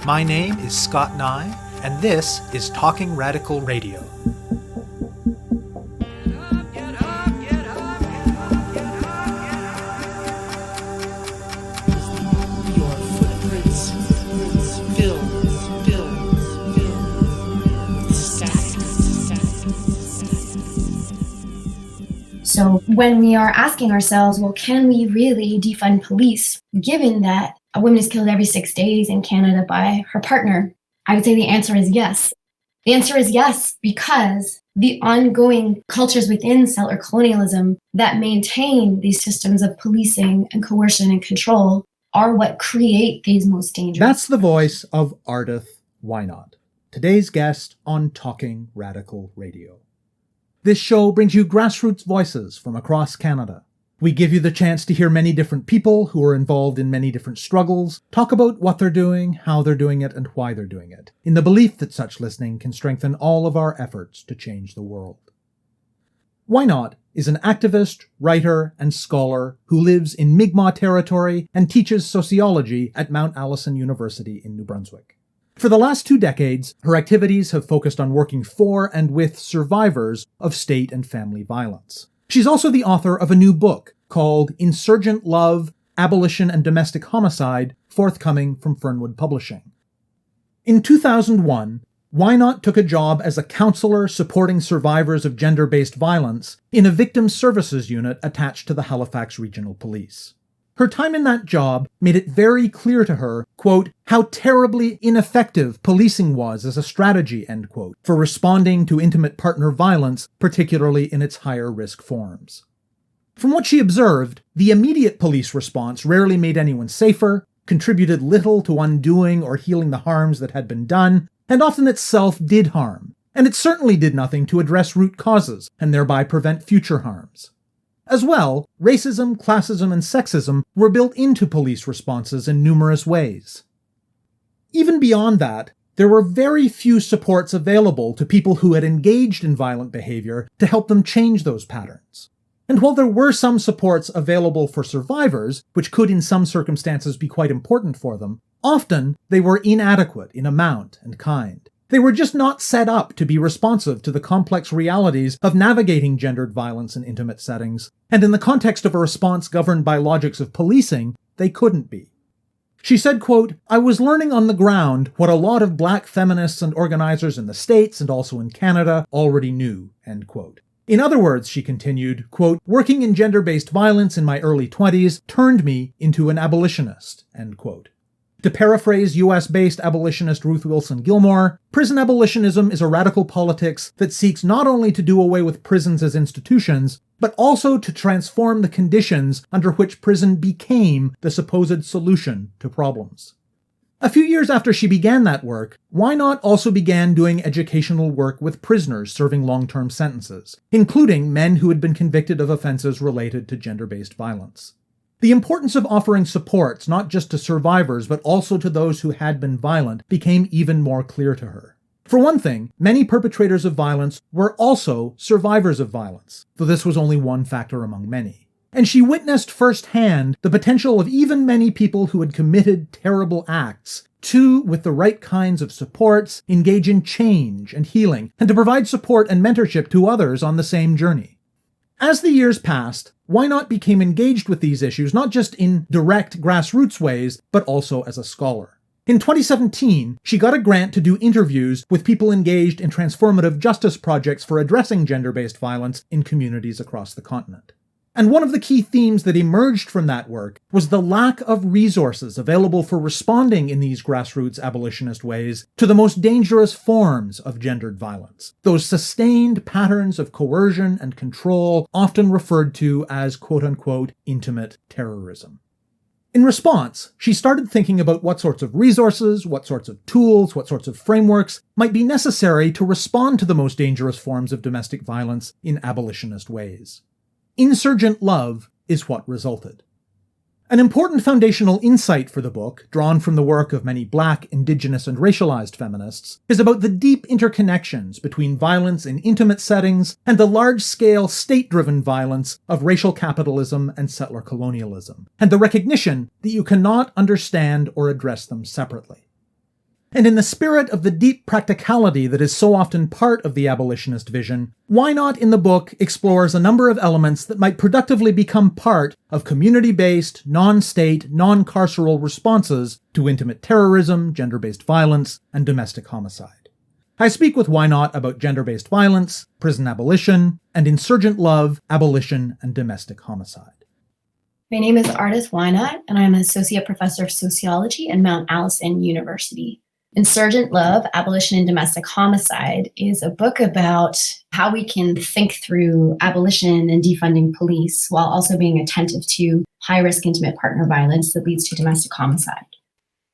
My name is Scott Neigh, and this is Talking Radical Radio. So when we are asking ourselves, well, can we really defund police, given that a woman is killed every 6 days in Canada by her partner? I would say the answer is yes. The answer is yes, because the ongoing cultures within settler colonialism that maintain these systems of policing and coercion and control are what create these most dangerous. That's the voice of Ardath Whynacht, today's guest on Talking Radical Radio. This show brings you grassroots voices from across Canada. We give you the chance to hear many different people who are involved in many different struggles, talk about what they're doing, how they're doing it, and why they're doing it, in the belief that such listening can strengthen all of our efforts to change the world. Whynacht is an activist, writer, and scholar who lives in Mi'kmaq territory and teaches sociology at Mount Allison University in New Brunswick. For the last 2 decades, her activities have focused on working for and with survivors of state and family violence. She's also the author of a new book called Insurgent Love, Abolition and Domestic Homicide, forthcoming from Fernwood Publishing. In 2001, Whynacht took a job as a counselor supporting survivors of gender-based violence in a victim services unit attached to the Halifax Regional Police. Her time in that job made it very clear to her, quote, how terribly ineffective policing was as a strategy, end quote, for responding to intimate partner violence, particularly in its higher risk forms. From what she observed, the immediate police response rarely made anyone safer, contributed little to undoing or healing the harms that had been done, and often itself did harm, and it certainly did nothing to address root causes and thereby prevent future harms. As well, racism, classism, and sexism were built into police responses in numerous ways. Even beyond that, there were very few supports available to people who had engaged in violent behavior to help them change those patterns. And while there were some supports available for survivors, which could in some circumstances be quite important for them, often they were inadequate in amount and kind. They were just not set up to be responsive to the complex realities of navigating gendered violence in intimate settings, and in the context of a response governed by logics of policing, they couldn't be. She said, quote, I was learning on the ground what a lot of black feminists and organizers in the States and also in Canada already knew, end quote. In other words, she continued, quote, working in gender-based violence in my early 20s turned me into an abolitionist, end quote. To paraphrase US-based abolitionist Ruth Wilson Gilmore, prison abolitionism is a radical politics that seeks not only to do away with prisons as institutions, but also to transform the conditions under which prison became the supposed solution to problems. A few years after she began that work, Whynacht also began doing educational work with prisoners serving long-term sentences, including men who had been convicted of offenses related to gender-based violence. The importance of offering supports not just to survivors but also to those who had been violent became even more clear to her. For one thing, many perpetrators of violence were also survivors of violence, though this was only one factor among many. And she witnessed firsthand the potential of even many people who had committed terrible acts to, with the right kinds of supports, engage in change and healing, and to provide support and mentorship to others on the same journey. As the years passed, Whynacht became engaged with these issues not just in direct grassroots ways, but also as a scholar. In 2017, she got a grant to do interviews with people engaged in transformative justice projects for addressing gender-based violence in communities across the continent. And one of the key themes that emerged from that work was the lack of resources available for responding in these grassroots abolitionist ways to the most dangerous forms of gendered violence, those sustained patterns of coercion and control often referred to as quote-unquote intimate terrorism. In response, she started thinking about what sorts of resources, what sorts of tools, what sorts of frameworks might be necessary to respond to the most dangerous forms of domestic violence in abolitionist ways. Insurgent Love is what resulted. An important foundational insight for the book, drawn from the work of many Black, Indigenous, and racialized feminists, is about the deep interconnections between violence in intimate settings and the large-scale state-driven violence of racial capitalism and settler colonialism, and the recognition that you cannot understand or address them separately. And in the spirit of the deep practicality that is so often part of the abolitionist vision, Whynacht in the book explores a number of elements that might productively become part of community-based, non-state, non-carceral responses to intimate terrorism, gender-based violence, and domestic homicide. I speak with Whynacht about gender-based violence, prison abolition, and Insurgent Love, Abolition and Domestic Homicide. My name is Ardath Whynacht, and I'm an associate professor of sociology at Mount Allison University. Insurgent Love, Abolition and Domestic Homicide is a book about how we can think through abolition and defunding police while also being attentive to high-risk intimate partner violence that leads to domestic homicide.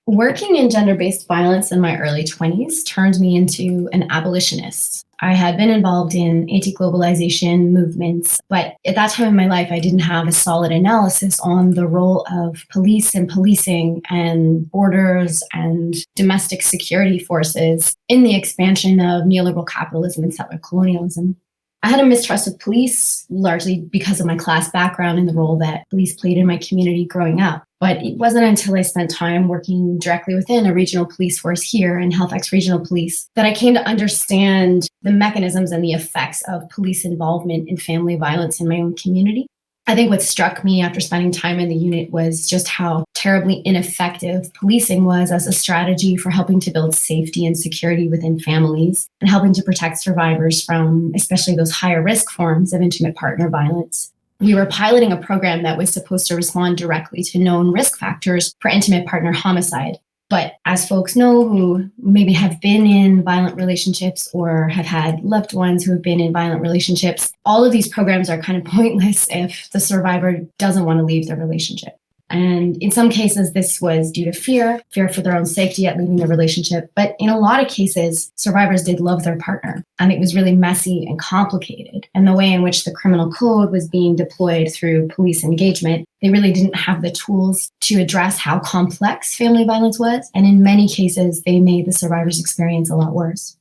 Working in gender-based violence in my early 20s turned me into an abolitionist. I had been involved in anti-globalization movements, but at that time in my life, I didn't have a solid analysis on the role of police and policing and borders and domestic security forces in the expansion of neoliberal capitalism and settler colonialism. I had a mistrust of police, largely because of my class background and the role that police played in my community growing up. But it wasn't until I spent time working directly within a regional police force here in Halifax Regional Police that I came to understand the mechanisms and the effects of police involvement in family violence in my own community. I think what struck me after spending time in the unit was just how terribly ineffective policing was as a strategy for helping to build safety and security within families and helping to protect survivors from especially those higher risk forms of intimate partner violence. We were piloting a program that was supposed to respond directly to known risk factors for intimate partner homicide. But as folks know who maybe have been in violent relationships or have had loved ones who have been in violent relationships, all of these programs are kind of pointless if the survivor doesn't want to leave their relationship. And in some cases, this was due to fear for their own safety at leaving the relationship. But in a lot of cases, survivors did love their partner, and it was really messy and complicated. And the way in which the criminal code was being deployed through police engagement, they really didn't have the tools to address how complex family violence was. And in many cases, they made the survivor's experience a lot worse.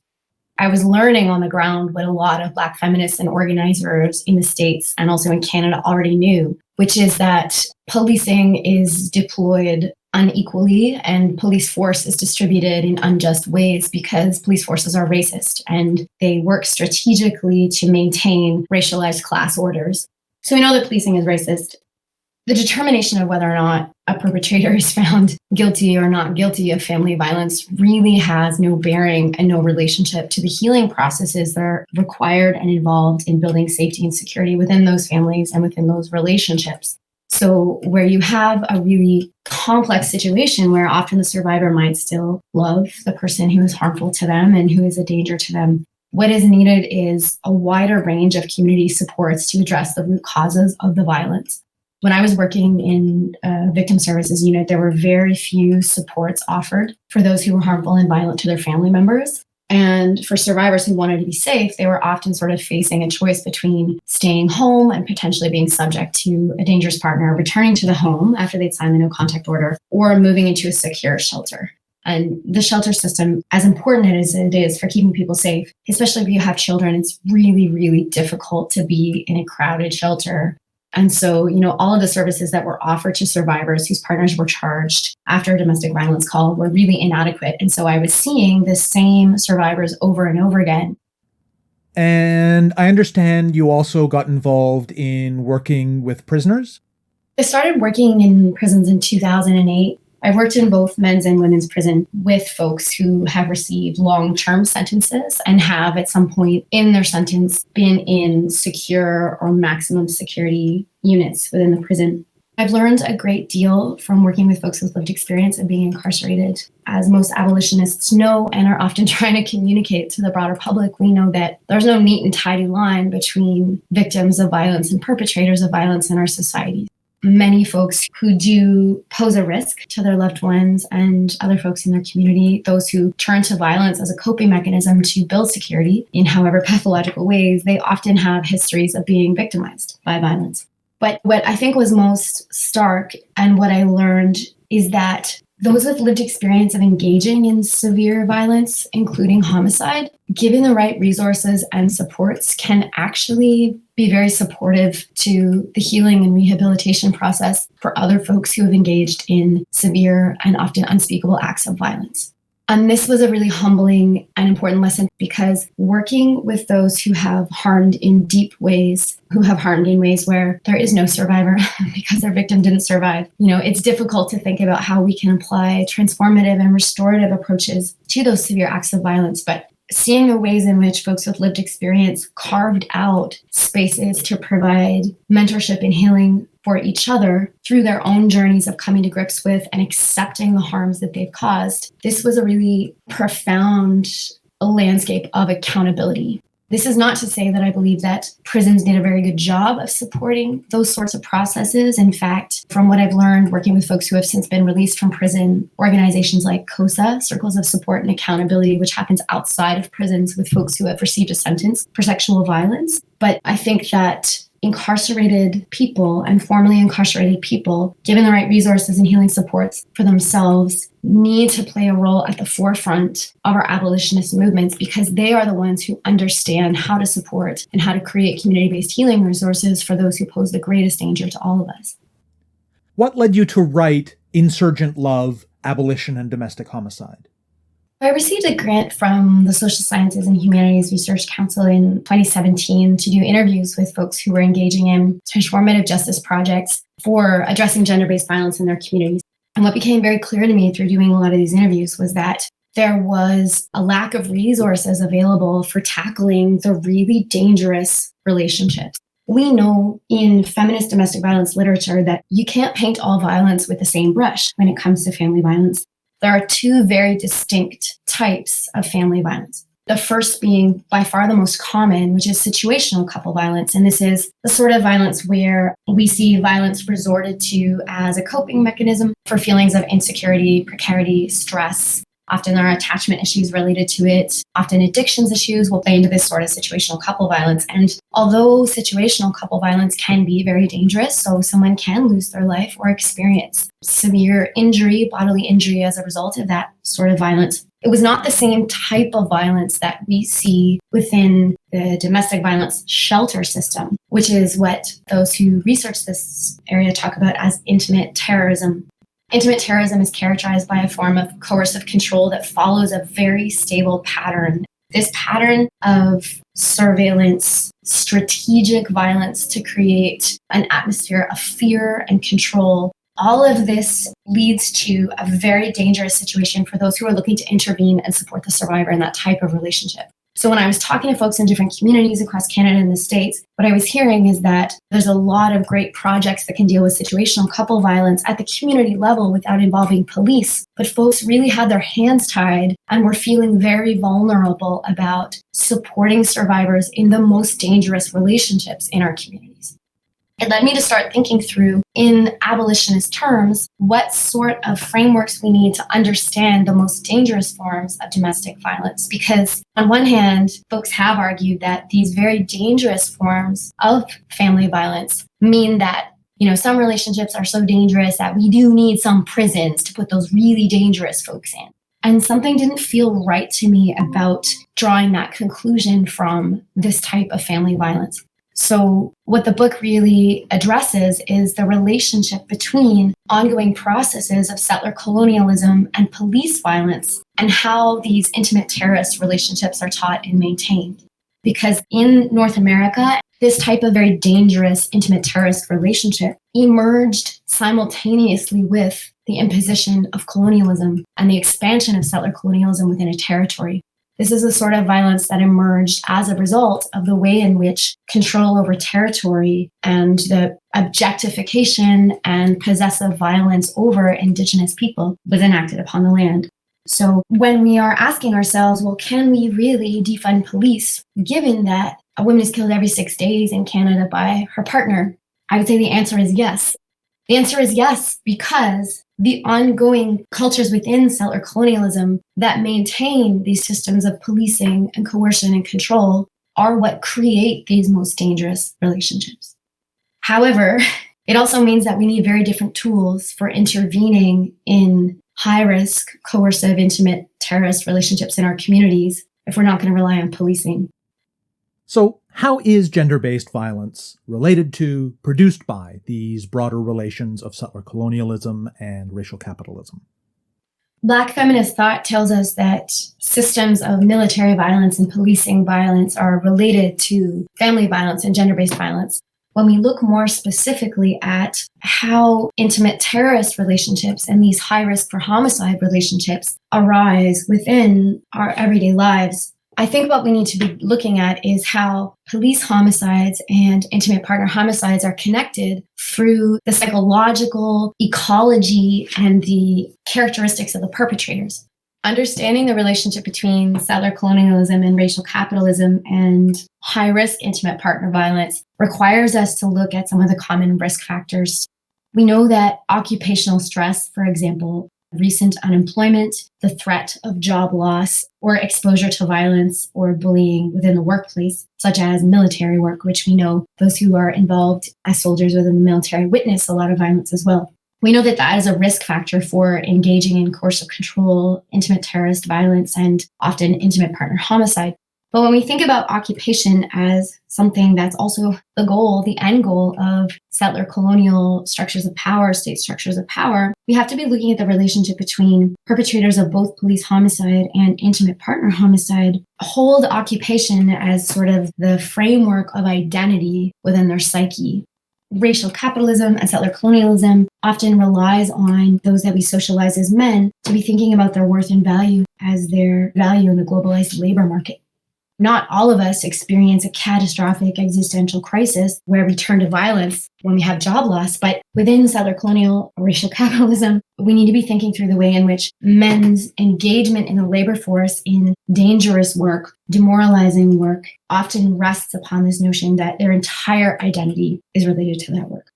I was learning on the ground what a lot of Black feminists and organizers in the States and also in Canada already knew, which is that policing is deployed unequally and police force is distributed in unjust ways because police forces are racist and they work strategically to maintain racialized class orders. So we know that policing is racist. The determination of whether or not a perpetrator is found guilty or not guilty of family violence really has no bearing and no relationship to the healing processes that are required and involved in building safety and security within those families and within those relationships. So where you have a really complex situation where often the survivor might still love the person who is harmful to them and who is a danger to them, what is needed is a wider range of community supports to address the root causes of the violence. When I was working in a victim services unit, there were very few supports offered for those who were harmful and violent to their family members. And for survivors who wanted to be safe, they were often sort of facing a choice between staying home and potentially being subject to a dangerous partner, returning to the home after they'd signed the no contact order, or moving into a secure shelter. And the shelter system, as important as it is for keeping people safe, especially if you have children, it's really, really difficult to be in a crowded shelter. And so, all of the services that were offered to survivors whose partners were charged after a domestic violence call were really inadequate. And so I was seeing the same survivors over and over again. And I understand you also got involved in working with prisoners? I started working in prisons in 2008. I worked in both men's and women's prison with folks who have received long-term sentences and have at some point in their sentence been in secure or maximum security units within the prison. I've learned a great deal from working with folks with lived experience of being incarcerated. As most abolitionists know and are often trying to communicate to the broader public, we know that there's no neat and tidy line between victims of violence and perpetrators of violence in our society. Many folks who do pose a risk to their loved ones and other folks in their community, those who turn to violence as a coping mechanism to build security in however pathological ways, they often have histories of being victimized by violence. But what I think was most stark and what I learned is that those with lived experience of engaging in severe violence, including homicide, given the right resources and supports, can actually be very supportive to the healing and rehabilitation process for other folks who have engaged in severe and often unspeakable acts of violence. And this was a really humbling and important lesson because working with those who have harmed in deep ways, who have harmed in ways where there is no survivor because their victim didn't survive, it's difficult to think about how we can apply transformative and restorative approaches to those severe acts of violence. But seeing the ways in which folks with lived experience carved out spaces to provide mentorship and healing for each other through their own journeys of coming to grips with and accepting the harms that they've caused, this was a really profound landscape of accountability. This is not to say that I believe that prisons did a very good job of supporting those sorts of processes. In fact, from what I've learned working with folks who have since been released from prison, organizations like COSA, Circles of Support and Accountability, which happens outside of prisons with folks who have received a sentence for sexual violence. But I think that incarcerated people and formerly incarcerated people, given the right resources and healing supports for themselves, need to play a role at the forefront of our abolitionist movements because they are the ones who understand how to support and how to create community-based healing resources for those who pose the greatest danger to all of us. What led you to write Insurgent Love, Abolition and Domestic Homicide? I received a grant from the Social Sciences and Humanities Research Council in 2017 to do interviews with folks who were engaging in transformative justice projects for addressing gender-based violence in their communities. And what became very clear to me through doing a lot of these interviews was that there was a lack of resources available for tackling the really dangerous relationships. We know in feminist domestic violence literature that you can't paint all violence with the same brush when it comes to family violence. There are two very distinct types of family violence. The first being by far the most common, which is situational couple violence. And this is the sort of violence where we see violence resorted to as a coping mechanism for feelings of insecurity, precarity, stress. Often there are attachment issues related to it. Often addictions issues will play into this sort of situational couple violence. And although situational couple violence can be very dangerous, so someone can lose their life or experience severe injury, bodily injury as a result of that sort of violence, it was not the same type of violence that we see within the domestic violence shelter system, which is what those who research this area talk about as intimate terrorism. Intimate terrorism is characterized by a form of coercive control that follows a very stable pattern. This pattern of surveillance, strategic violence to create an atmosphere of fear and control, all of this leads to a very dangerous situation for those who are looking to intervene and support the survivor in that type of relationship. So when I was talking to folks in different communities across Canada and the States, what I was hearing is that there's a lot of great projects that can deal with situational couple violence at the community level without involving police. But folks really had their hands tied and were feeling very vulnerable about supporting survivors in the most dangerous relationships in our communities. It led me to start thinking through, in abolitionist terms, what sort of frameworks we need to understand the most dangerous forms of domestic violence. Because on one hand, folks have argued that these very dangerous forms of family violence mean that, some relationships are so dangerous that we do need some prisons to put those really dangerous folks in. And something didn't feel right to me about drawing that conclusion from this type of family violence. So what the book really addresses is the relationship between ongoing processes of settler colonialism and police violence and how these intimate terrorist relationships are taught and maintained. Because in North America, this type of very dangerous intimate terrorist relationship emerged simultaneously with the imposition of colonialism and the expansion of settler colonialism within a territory. This is the sort of violence that emerged as a result of the way in which control over territory and the objectification and possessive violence over Indigenous people was enacted upon the land. So when we are asking ourselves, well, can we really defund police, given that a woman is killed every 6 days in Canada by her partner? I would say the answer is yes. The answer is yes, because the ongoing cultures within settler colonialism that maintain these systems of policing and coercion and control are what create these most dangerous relationships. However, it also means that we need very different tools for intervening in high-risk, coercive, intimate terrorist relationships in our communities if we're not going to rely on policing. So how is gender-based violence related to, produced by, these broader relations of settler colonialism and racial capitalism? Black feminist thought tells us that systems of military violence and policing violence are related to family violence and gender-based violence. When we look more specifically at how intimate terrorist relationships and these high risk for homicide relationships arise within our everyday lives, I think what we need to be looking at is how police homicides and intimate partner homicides are connected through the psychological ecology and the characteristics of the perpetrators. Understanding the relationship between settler colonialism and racial capitalism and high-risk intimate partner violence requires us to look at some of the common risk factors. We know that occupational stress, for example, recent unemployment, the threat of job loss, or exposure to violence or bullying within the workplace, such as military work, which we know those who are involved as soldiers within the military witness a lot of violence as well. We know that that is a risk factor for engaging in coercive control, intimate terrorist violence, and often intimate partner homicide. But when we think about occupation as something that's also the goal, the end goal of settler colonial structures of power, state structures of power, we have to be looking at the relationship between perpetrators of both police homicide and intimate partner homicide, hold occupation as sort of the framework of identity within their psyche. Racial capitalism and settler colonialism often relies on those that we socialize as men to be thinking about their worth and value as their value in the globalized labor market. Not all of us experience a catastrophic existential crisis where we turn to violence when we have job loss, but within settler colonial racial capitalism, we need to be thinking through the way in which men's engagement in the labor force in dangerous work, demoralizing work, often rests upon this notion that their entire identity is related to that work.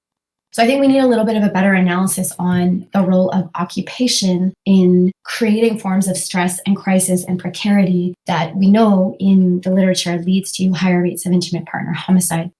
So I think we need a little bit of a better analysis on the role of occupation in creating forms of stress and crisis and precarity that we know in the literature leads to higher rates of intimate partner homicide.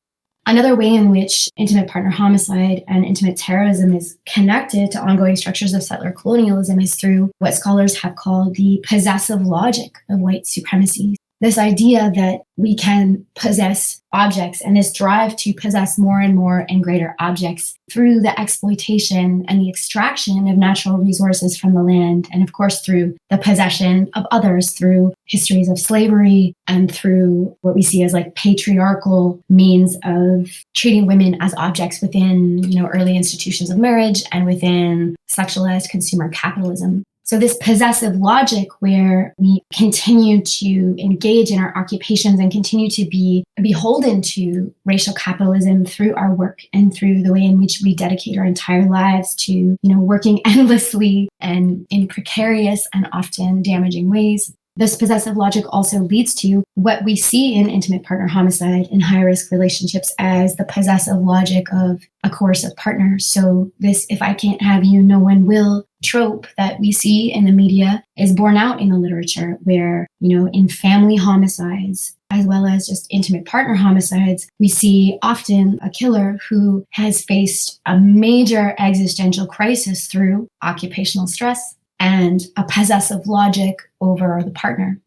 Another way in which intimate partner homicide and intimate terrorism is connected to ongoing structures of settler colonialism is through what scholars have called the possessive logic of white supremacy. This idea that we can possess objects and this drive to possess more and more and greater objects through the exploitation and the extraction of natural resources from the land, and of course through the possession of others through histories of slavery and through what we see as like patriarchal means of treating women as objects within, early institutions of marriage and within sexualized consumer capitalism. So this possessive logic where we continue to engage in our occupations and continue to be beholden to racial capitalism through our work and through the way in which we dedicate our entire lives to, working endlessly and in precarious and often damaging ways. This possessive logic also leads to what we see in intimate partner homicide and high-risk relationships as the possessive logic of a coercive partner. So this "if I can't have you, no one will" trope that we see in the media is borne out in the literature where, in family homicides, as well as just intimate partner homicides, we see often a killer who has faced a major existential crisis through occupational stress and a possessive logic over the partner.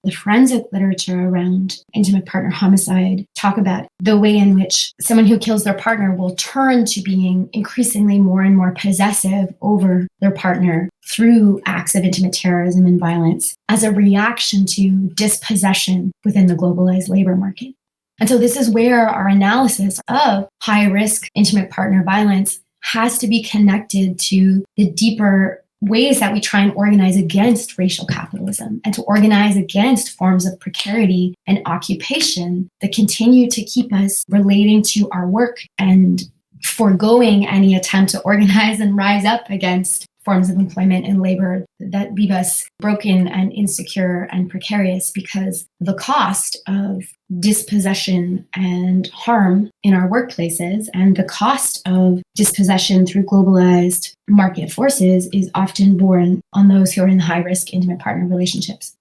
The forensic literature around intimate partner homicide talk about the way in which someone who kills their partner will turn to being increasingly more and more possessive over their partner through acts of intimate terrorism and violence as a reaction to dispossession within the globalized labor market. And so this is where our analysis of high-risk intimate partner violence has to be connected to the deeper ways that we try and organize against racial capitalism and to organize against forms of precarity and occupation that continue to keep us relating to our work and foregoing any attempt to organize and rise up against forms of employment and labor that leave us broken and insecure and precarious, because the cost of dispossession and harm in our workplaces and the cost of dispossession through globalized market forces is often borne on those who are in high-risk intimate partner relationships.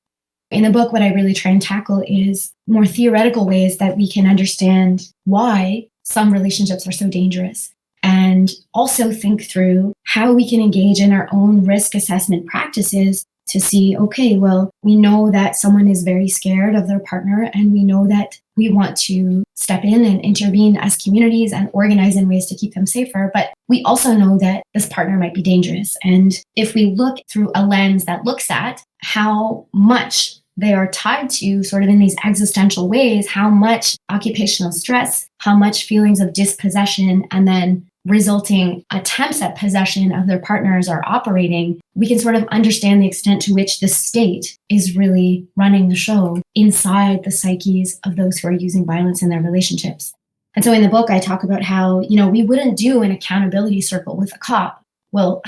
In the book, what I really try and tackle is more theoretical ways that we can understand why some relationships are so dangerous, and also think through how we can engage in our own risk assessment practices to see, okay, well, we know that someone is very scared of their partner, and we know that We want to step in and intervene as communities and organize in ways to keep them safer. But we also know that this partner might be dangerous. And if we look through a lens that looks at how much they are tied to, sort of in these existential ways, how much occupational stress, how much feelings of dispossession, and then resulting attempts at possession of their partners are operating, we can sort of understand the extent to which the state is really running the show inside the psyches of those who are using violence in their relationships. And so in the book, I talk about how, we wouldn't do an accountability circle with a cop. Well,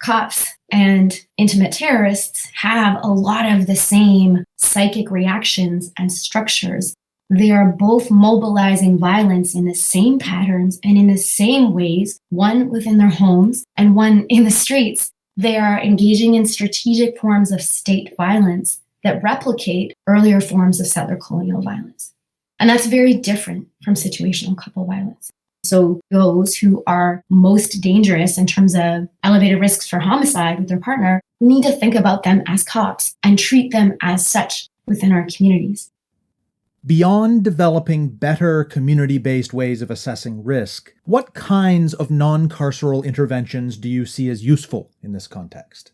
cops and intimate terrorists have a lot of the same psychic reactions and structures. They are both mobilizing violence in the same patterns and in the same ways, one within their homes and one in the streets. They are engaging in strategic forms of state violence that replicate earlier forms of settler colonial violence. And that's very different from situational couple violence. So those who are most dangerous in terms of elevated risks for homicide with their partner, we need to think about them as cops and treat them as such within our communities. Beyond developing better community-based ways of assessing risk, what kinds of non-carceral interventions do you see as useful in this context?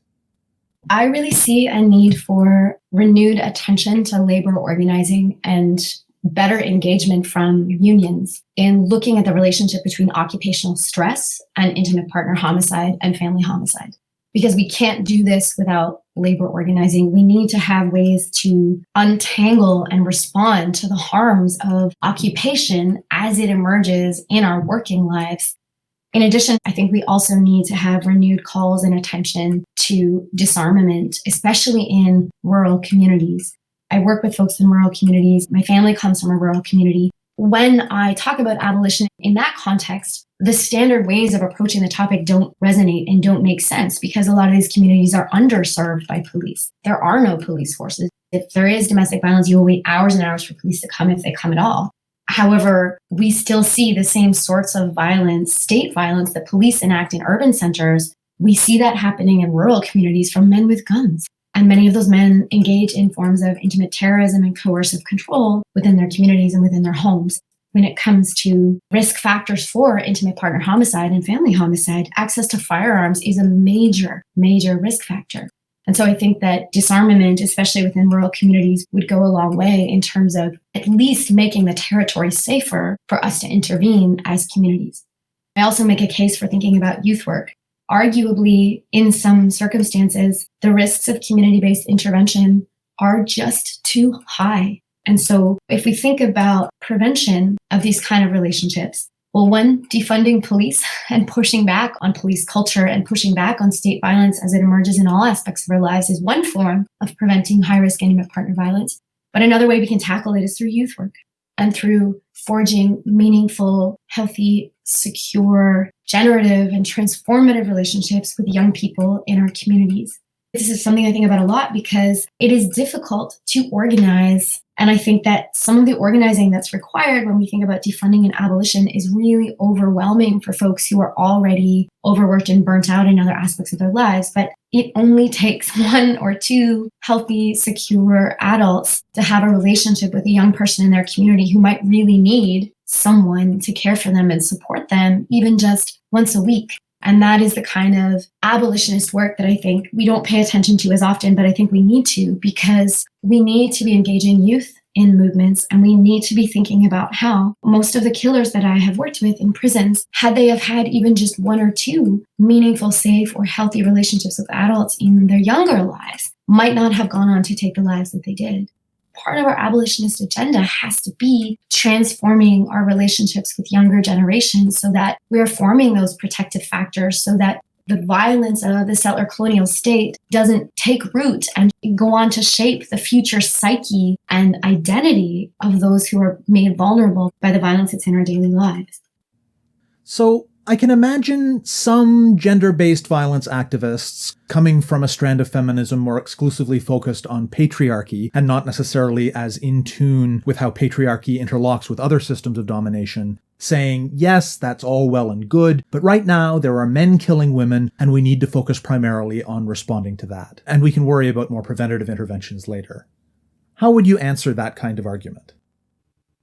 I really see a need for renewed attention to labor organizing and better engagement from unions in looking at the relationship between occupational stress and intimate partner homicide and family homicide. Because we can't do this without labor organizing. We need to have ways to untangle and respond to the harms of occupation as it emerges in our working lives. In addition, I think we also need to have renewed calls and attention to disarmament, especially in rural communities. I work with folks in rural communities. My family comes from a rural community. When I talk about abolition in that context, the standard ways of approaching the topic don't resonate and don't make sense because a lot of these communities are underserved by police. There are no police forces. If there is domestic violence, you will wait hours and hours for police to come if they come at all. However, we still see the same sorts of violence, state violence that police enact in urban centers. We see that happening in rural communities from men with guns. And many of those men engage in forms of intimate terrorism and coercive control within their communities and within their homes. When it comes to risk factors for intimate partner homicide and family homicide, access to firearms is a major, major risk factor. And so I think that disarmament, especially within rural communities, would go a long way in terms of at least making the territory safer for us to intervene as communities. I also make a case for thinking about youth work. Arguably, in some circumstances, the risks of community-based intervention are just too high. And so if we think about prevention of these kind of relationships, well, one, defunding police and pushing back on police culture and pushing back on state violence as it emerges in all aspects of our lives is one form of preventing high-risk intimate partner violence. But another way we can tackle it is through youth work and through forging meaningful, healthy, secure, generative, and transformative relationships with young people in our communities. This is something I think about a lot because it is difficult to organize. And I think that some of the organizing that's required when we think about defunding and abolition is really overwhelming for folks who are already overworked and burnt out in other aspects of their lives. But it only takes one or two healthy, secure adults to have a relationship with a young person in their community who might really need someone to care for them and support them, even just once a week. And that is the kind of abolitionist work that I think we don't pay attention to as often, but I think we need to, because we need to be engaging youth in movements, and we need to be thinking about how most of the killers that I have worked with in prisons, had they have had even just one or two meaningful, safe, or healthy relationships with adults in their younger lives, might not have gone on to take the lives that they did. Part of our abolitionist agenda has to be transforming our relationships with younger generations so that we're forming those protective factors so that the violence of the settler colonial state doesn't take root and go on to shape the future psyche and identity of those who are made vulnerable by the violence that's in our daily lives. So I can imagine some gender-based violence activists coming from a strand of feminism more exclusively focused on patriarchy and not necessarily as in tune with how patriarchy interlocks with other systems of domination, saying, yes, that's all well and good, but right now there are men killing women and we need to focus primarily on responding to that. And we can worry about more preventative interventions later. How would you answer that kind of argument?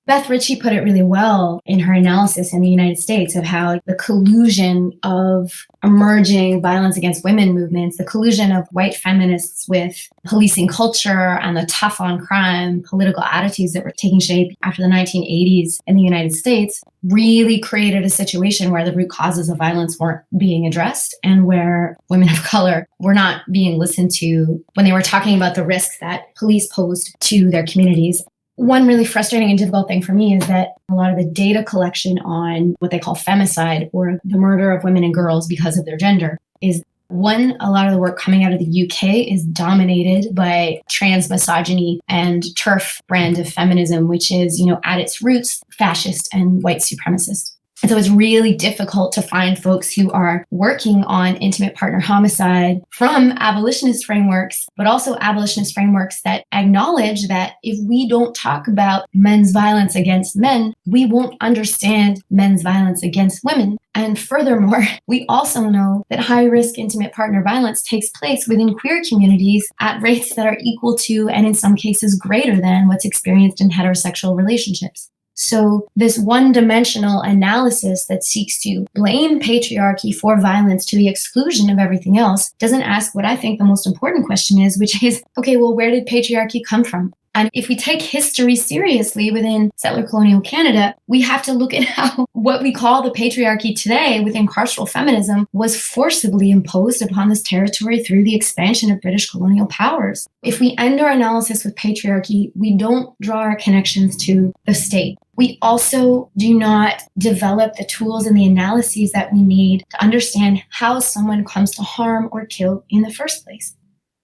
Beth Ritchie put it really well in her analysis in the United States of how the collusion of emerging violence against women movements, the collusion of white feminists with policing culture and the tough on crime political attitudes that were taking shape after the 1980s in the United States really created a situation where the root causes of violence weren't being addressed and where women of color were not being listened to when they were talking about the risks that police posed to their communities. One really frustrating and difficult thing for me is that a lot of the data collection on what they call femicide, or the murder of women and girls because of their gender, is one, a lot of the work coming out of the UK is dominated by trans misogyny and TERF brand of feminism, which is, at its roots, fascist and white supremacist. And so it's really difficult to find folks who are working on intimate partner homicide from abolitionist frameworks, but also abolitionist frameworks that acknowledge that if we don't talk about men's violence against men, we won't understand men's violence against women. And furthermore, we also know that high-risk intimate partner violence takes place within queer communities at rates that are equal to, and in some cases greater than, what's experienced in heterosexual relationships. So this one-dimensional analysis that seeks to blame patriarchy for violence to the exclusion of everything else doesn't ask what I think the most important question is, which is, okay, well, where did patriarchy come from? And if we take history seriously within settler colonial Canada, we have to look at how what we call the patriarchy today within carceral feminism was forcibly imposed upon this territory through the expansion of British colonial powers. If we end our analysis with patriarchy, we don't draw our connections to the state. We also do not develop the tools and the analyses that we need to understand how someone comes to harm or kill in the first place.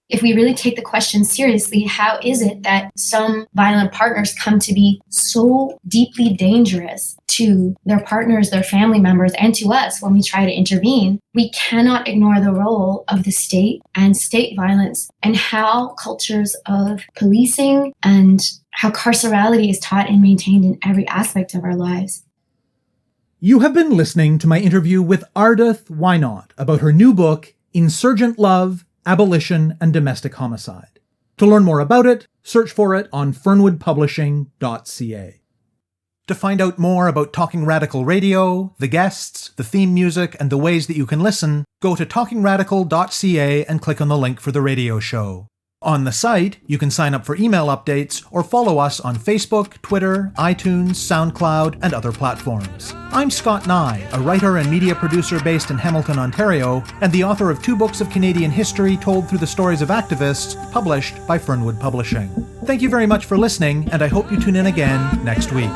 If we really take the question seriously, how is it that some violent partners come to be so deeply dangerous to their partners, their family members, and to us when we try to intervene? We cannot ignore the role of the state and state violence and how cultures of policing and how carcerality is taught and maintained in every aspect of our lives. You have been listening to my interview with Ardath Whynacht about her new book, Insurgent Love, Abolition and Domestic Homicide. To learn more about it, search for it on fernwoodpublishing.ca. To find out more about Talking Radical Radio, the guests, the theme music, and the ways that you can listen, go to talkingradical.ca and click on the link for the radio show. On the site, you can sign up for email updates or follow us on Facebook, Twitter, iTunes, SoundCloud, and other platforms. I'm Scott Neigh, a writer and media producer based in Hamilton, Ontario, and the author of 2 books of Canadian history told through the stories of activists, published by Fernwood Publishing. Thank you very much for listening, and I hope you tune in again next week.